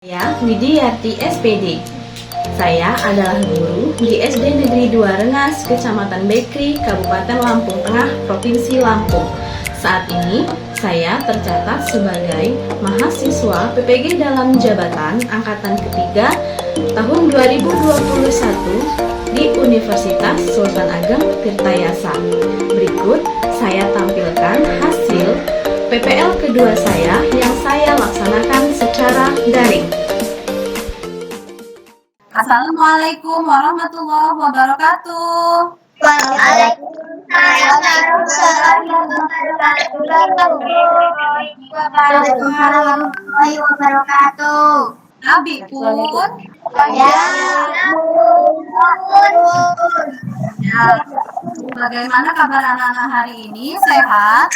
Saya Widiyati SPD. Saya adalah guru di SD Negeri 2 Rengas, Kecamatan Bekri, Kabupaten Lampung Tengah, Provinsi Lampung. Saat ini saya tercatat sebagai mahasiswa PPG dalam jabatan angkatan ketiga tahun 2021 di Universitas Sultan Ageng Tirtayasa. Berikut saya tampilkan hasil PPL kedua saya yang saya laksanakan secara daring. Assalamualaikum warahmatullahi wabarakatuh. Waalaikumsalam warahmatullahi wabarakatuh. Abi pun Ya, ya. Bagaimana kabar anak-anak hari ini? Sehat?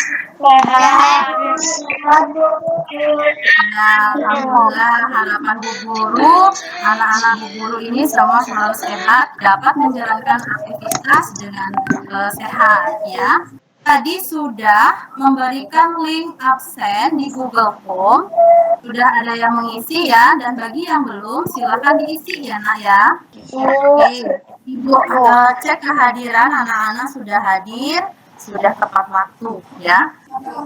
Ya, alhamdulillah. Harapan Bu Guru, anak-anak Bu Guru ini semua selalu sehat, dapat menjalankan aktivitas dengan sehat, ya. Tadi sudah memberikan link absen di Google Form. Sudah ada yang mengisi ya, dan bagi yang belum silakan diisi ya nak ya. Oke, Ibu cek kehadiran anak-anak sudah hadir, sudah tepat waktu ya.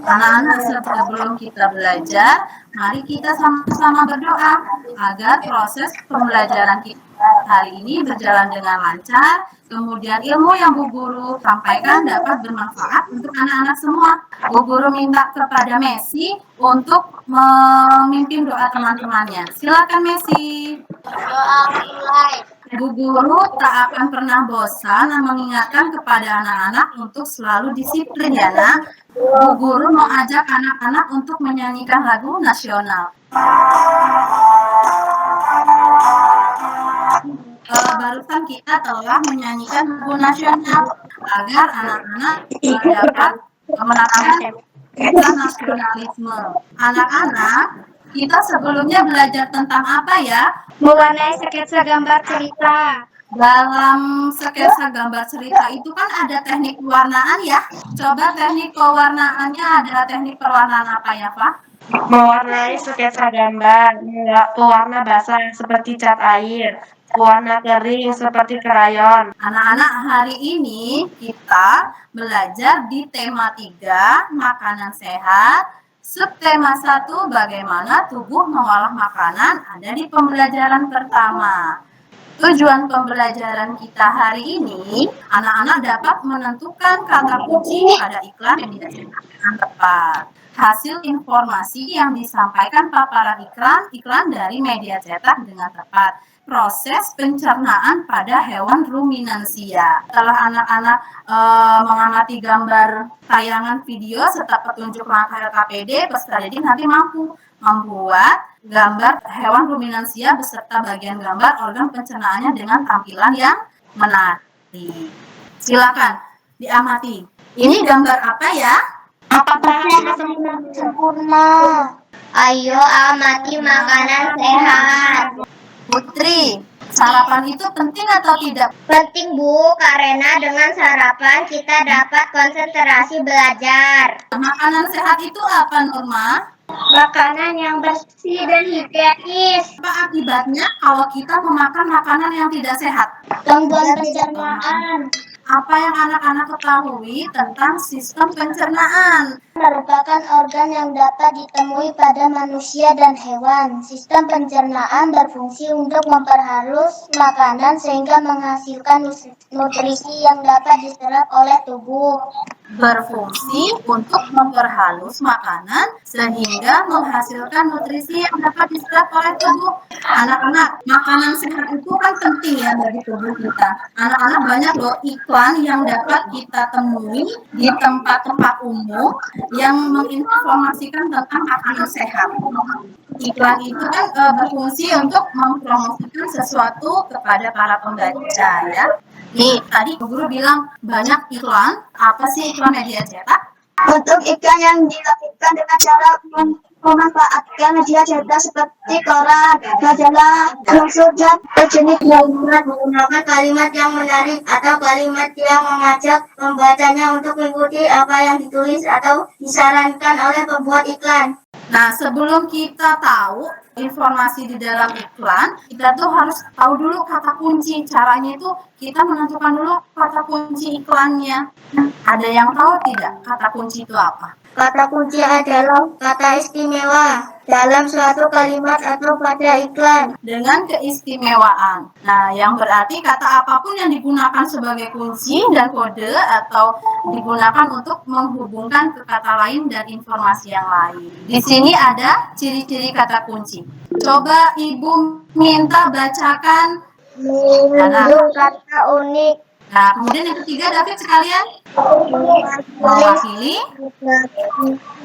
Anak-anak sebelum kita belajar, mari kita sama-sama berdoa agar proses pembelajaran kita hari ini berjalan dengan lancar. Kemudian ilmu yang Bu Guru sampaikan dapat bermanfaat untuk anak-anak semua. Bu Guru minta kepada Messi untuk memimpin doa teman-temannya. Silakan Messi. Bu Guru tak akan pernah bosan mengingatkan kepada anak-anak untuk selalu disiplin ya nak. Bu Guru mau ajak anak-anak untuk menyanyikan lagu nasional. Barusan kita telah menyanyikan lagu nasional agar anak-anak dapat menanamkan rasa nasionalisme. Anak-anak, kita sebelumnya belajar tentang apa ya? mewarnai sketsa gambar cerita. Dalam sketsa gambar cerita itu kan ada teknik pewarnaan ya. Coba teknik pewarnaannya ada teknik pewarnaan apa ya Pak? Mewarnai sketsa gambar, pewarna basah seperti cat air, pewarna kering seperti krayon. Anak-anak, hari ini kita belajar di tema 3, makanan sehat. Subtema 1, bagaimana tubuh mengolah makanan, ada di pembelajaran pertama. Tujuan pembelajaran kita hari ini, anak-anak dapat menentukan kata kunci pada iklan media cetak dengan tepat. Hasil informasi yang disampaikan paparan iklan dari media cetak dengan tepat. Proses pencernaan pada hewan ruminansia. Setelah anak-anak mengamati gambar tayangan video serta petunjuk langkah LKPD, peserta didik nanti mampu membuat gambar hewan ruminansia beserta bagian gambar organ pencernaannya dengan tampilan yang menarik. Silakan diamati. Ini gambar apa ya? Apakah sempurna? Ayo amati makanan sehat. Putri, sarapan itu penting atau tidak? Penting Bu, karena dengan sarapan kita dapat konsentrasi belajar. Makanan sehat itu apa Nurma? Makanan yang bersih dan higienis. Apa akibatnya kalau kita memakan makanan yang tidak sehat? Gangguan pencernaan. Apa yang anak-anak ketahui tentang sistem pencernaan? Merupakan organ yang dapat ditemui pada manusia dan hewan. Sistem pencernaan berfungsi untuk memperhalus makanan sehingga menghasilkan nutrisi yang dapat diserap oleh tubuh. Berfungsi untuk memperhalus makanan sehingga menghasilkan nutrisi yang dapat diserap oleh tubuh. Anak-anak, makanan sehat itu kan penting ya bagi tubuh kita. Anak-anak banyak loh iklan yang dapat kita temui di tempat-tempat umum yang menginformasikan tentang makanan sehat. Iklan itu kan berfungsi untuk mempromosikan sesuatu kepada para pembaca ya. Nih, tadi guru bilang banyak iklan. Apa sih iklan media cetak? Untuk iklan yang dilakukan dengan cara memanfaatkan media cetak seperti koran, majalah, brosur, dan sejenis lainnya menggunakan kalimat yang menarik atau kalimat yang mengajak pembacanya untuk mengikuti apa yang ditulis atau disarankan oleh pembuat iklan. Nah, sebelum kita tahu informasi di dalam iklan, kita tuh harus tahu dulu kata kunci. Caranya itu kita menentukan dulu kata kunci iklannya. Ada yang tahu tidak kata kunci itu apa? Kata kunci adalah kata istimewa dalam suatu kalimat atau pada iklan. Dengan keistimewaan. Nah, yang berarti kata apapun yang digunakan sebagai kunci dan kode atau digunakan untuk menghubungkan ke kata lain dan informasi yang lain. Di sini ada ciri-ciri kata kunci. Coba Ibu minta bacakan. Mengandung kata unik. Nah, kemudian yang ketiga, David sekalian mewakili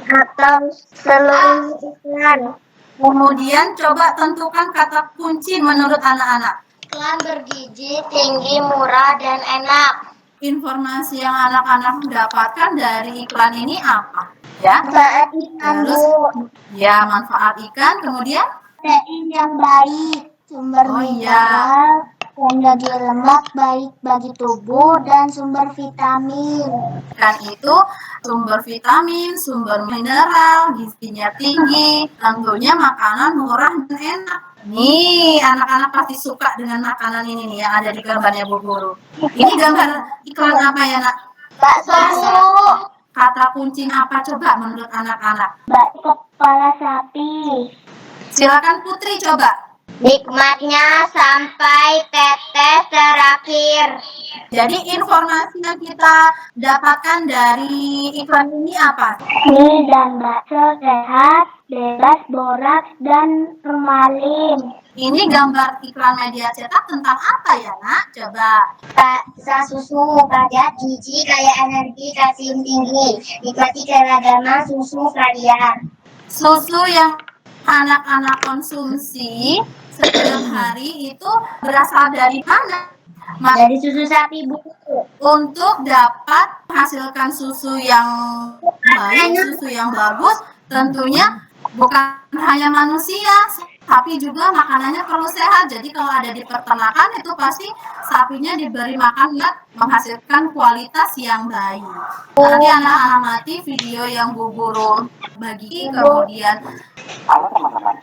Atau seluruh iklan. Kemudian coba tentukan kata kunci menurut anak-anak. Iklan bergizi, tinggi, murah, dan enak. Informasi yang anak-anak dapatkan dari iklan ini apa? Ya. Manfaat ikan, Terus, Bu. ya manfaat ikan. Kemudian, Protein yang baik, sumber Oh, iya. mineral, menjadi lemak baik bagi tubuh, dan sumber vitamin. ikan itu sumber vitamin, sumber mineral, gizinya tinggi, tentunya makanan murah dan enak. Nih, anak-anak pasti suka dengan makanan ini nih yang ada di gambarnya Bu Guru. Ini gambar iklan apa ya, Nak? Bakso, Bu. Kata kuncinya apa coba menurut anak-anak? Bakso kepala sapi. Silakan Putri coba. Nikmatnya sampai tetes terakhir. Jadi informasi yang kita dapatkan dari iklan ini apa? Mie dan bakso sehat, bebas boraks dan formalin. Ini gambar iklan media cetak tentang apa ya, Nak? Coba. Rasa susu padat, gizi, kaya energi, kalsium tinggi. Nikmati keragaman susu kalian. Susu yang anak-anak konsumsi setiap hari itu berasal dari mana? Dari susu sapi, Bu. Untuk dapat menghasilkan susu yang baik, susu yang bagus, tentunya bukan hanya manusia, tapi juga makanannya perlu sehat. Jadi kalau ada di peternakan itu pasti sapinya diberi makan yang menghasilkan kualitas yang baik. Nanti anak-anak mati video yang Bu Guru bagi, kemudian Halo teman-teman,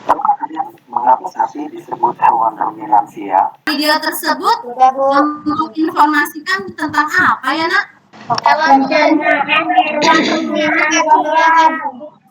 coba kalian mengapa sapi disebut hewan ruminansia? video tersebut menginformasikan tentang apa ya, Nak?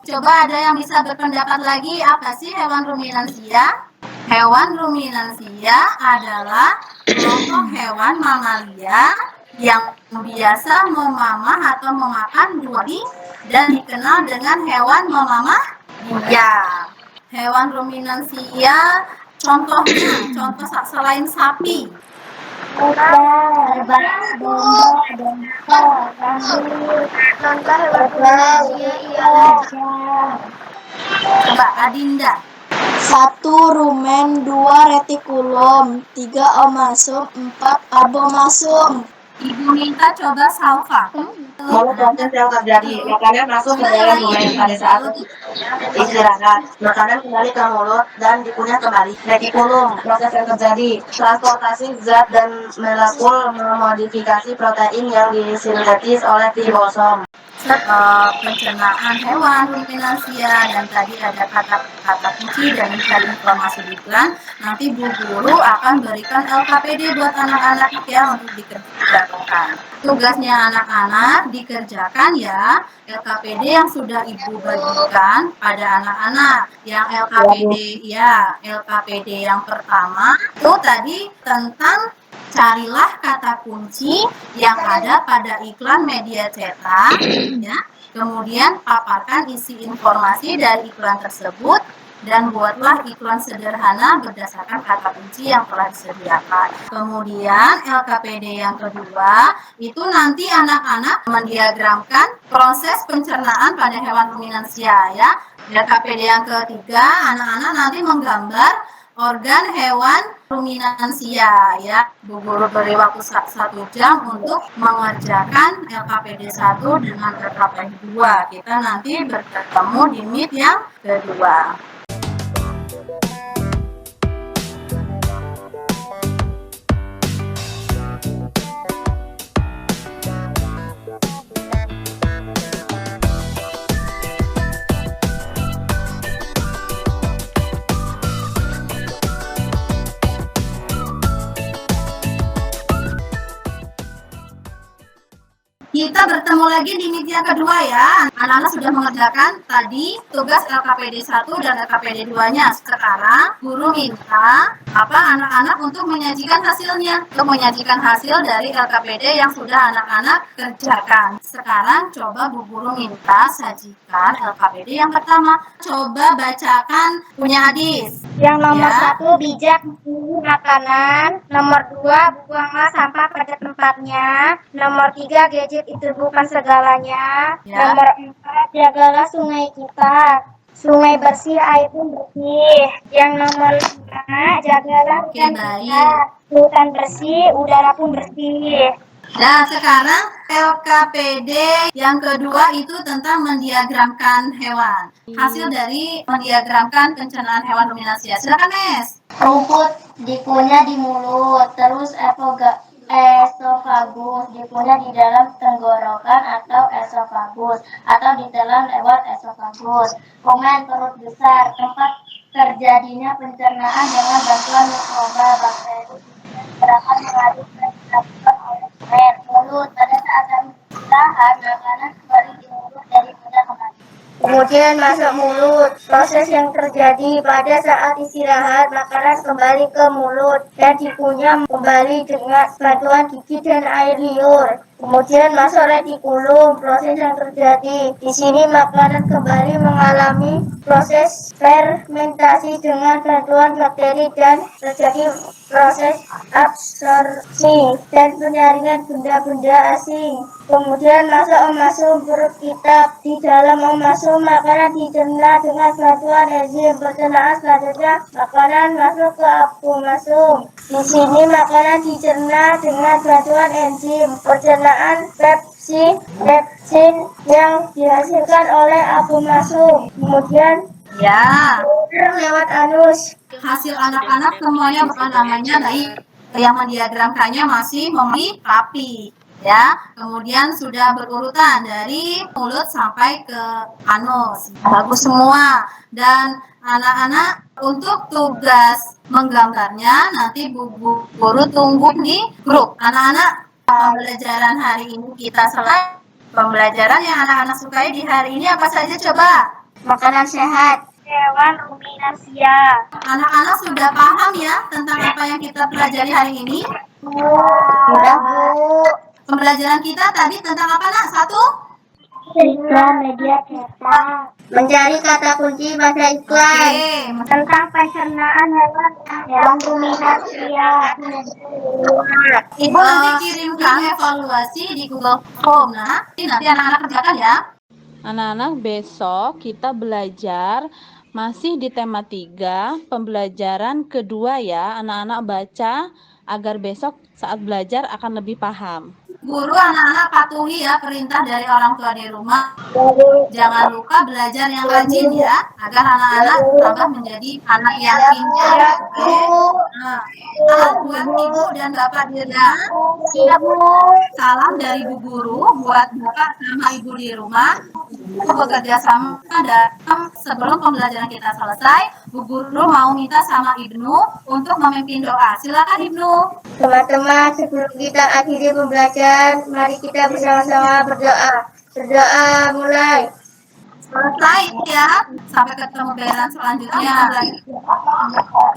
Coba ada yang bisa berpendapat lagi, apa sih hewan ruminansia? Hewan ruminansia adalah kelompok hewan mamalia yang biasa memamah atau memakan duri dan dikenal dengan hewan memamah dia. Hewan ruminansia contohnya, contoh selain sapi. Coba Adinda. 1. Rumen, 2. Retikulum, 3. Omasum, 4. Abomasum. Ibu minta coba Salva. Lalu proses yang terjadi, makanan masuk ke dalam rumen pada saat istirahat, makanan kembali ke mulut dan dikunyah kembali. Retikulum, proses yang terjadi, transportasi zat dan molekul memodifikasi protein yang disintetis oleh ribosom. Pencernaan hewan ruminansia, dan tadi ada kata kunci dan mencari informasi di iklan. Nanti Bu Guru akan berikan LKPD buat anak-anak ya untuk dikerjakan. Tugasnya anak-anak dikerjakan ya LKPD yang sudah Ibu bagikan pada anak-anak. Yang LKPD yang pertama itu tadi tentang carilah kata kunci yang ada pada iklan media cetak, ya. Kemudian paparkan isi informasi dari iklan tersebut dan buatlah iklan sederhana berdasarkan kata kunci yang telah disediakan. Kemudian LKPD yang kedua itu nanti anak-anak mendiagramkan proses pencernaan pada hewan ruminansia ya. LKPD yang ketiga anak-anak nanti menggambar organ hewan ruminansia ya. Bu Guru beri waktu 1 jam untuk mengerjakan LKPD 1 dengan LKPD 2. Kita nanti bertemu di meet yang kedua. Kita bertemu lagi di meet yang kedua ya. Anak-anak sudah mengerjakan tadi tugas LKPD 1 dan LKPD 2-nya. Sekarang guru minta anak-anak untuk menyajikan hasilnya. Untuk menyajikan hasil dari LKPD yang sudah anak-anak kerjakan. Sekarang coba Bu Guru minta sajikan LKPD yang pertama. Coba bacakan punya Hadis. Yang nomor Ya. 1 bijak memilih makanan, nomor 2 buanglah sampah pada tempatnya, nomor 3 gadget itu bukan segalanya, Ya. nomor 4 jagalah sungai kita, sungai bersih air pun bersih, yang nomor 5 jagalah hutan kita, hutan bersih udara pun bersih. Nah, sekarang LKPD yang kedua itu tentang mendiagramkan hewan. Hasil dari mendiagramkan pencernaan hewan ruminansia. Silakan, Mes. Rumput dikunyah di mulut, terus esofagus dikunyah di dalam tenggorokan atau esofagus, atau ditelan lewat esofagus. Rumen perut besar, tempat terjadinya pencernaan dengan bantuan mikroba, bakteri, gerakan mengalir dan dilakukan oleh rumen. Mulut, pada saat kami istirahat, makanan kembali di mulut daripada kembali. Kemudian masuk mulut, proses yang terjadi pada saat istirahat, makanan kembali ke mulut dan dikunyah kembali dengan bantuan gigi dan air liur. Kemudian masuk retikulum, proses yang terjadi. Di sini makanan kembali mengalami proses fermentasi dengan bantuan bakteri dan terjadi proses absorpsi dan penyaringan benda-benda asing. Kemudian masuk omasum, perut kita. Di dalam omasum makanan dicerna dengan bantuan enzim pencernaan. Selanjutnya makanan masuk ke apomasum. Di sini makanan dicerna dengan bantuan enzim pencernaan pepsin yang dihasilkan oleh apomasum. Kemudian Ya. lewat anus. Hasil anak-anak semuanya namanya baik. Yang mendiagramkannya masih rapi. Ya, kemudian sudah berurutan dari mulut sampai ke anus. Bagus semua. Dan anak-anak untuk tugas menggambarnya nanti Bu Guru tunggu di grup. Anak-anak, pembelajaran hari ini kita selesai. Pembelajaran yang anak-anak sukai di hari ini apa saja coba? Makanan sehat, hewan ruminansia. Anak-anak sudah paham ya tentang apa yang kita pelajari hari ini? Sudah, Bu. Pembelajaran kita tadi tentang apa, Nak? 1? Iklan media cetak. Mencari kata kunci bahasa iklan. Oke. Tentang pencernaan hewan ruminansia. Ibu nanti kirimkan evaluasi di Google Form. Nah, nanti anak-anak kerjakan ya. Anak-anak, besok kita belajar masih di tema 3, pembelajaran kedua ya. Anak-anak baca agar besok saat belajar akan lebih paham. Guru, anak-anak patuhi ya perintah dari orang tua di rumah. Jangan lupa belajar yang rajin ya, agar anak-anak tambah menjadi anak yang pintar. Oke? Nah, salam buat Ibu dan Bapak di rumah. Salam dari Bu Guru buat Bapak sama Ibu di rumah. Bekerja sama dalam sebelum pembelajaran kita selesai, Bu Guru mau minta sama Ibnu untuk memimpin doa. Silakan Ibnu. Teman-teman, sebelum kita akhiri pembelajaran, mari kita bersama-sama berdoa. Berdoa mulai. Selesai ya. Sampai ketemu beran selanjutnya.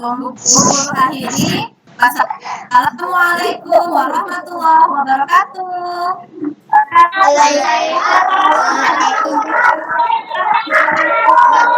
Bu Guru akhiri. Assalamualaikum warahmatullahi wabarakatuh. Waalaikumsalam.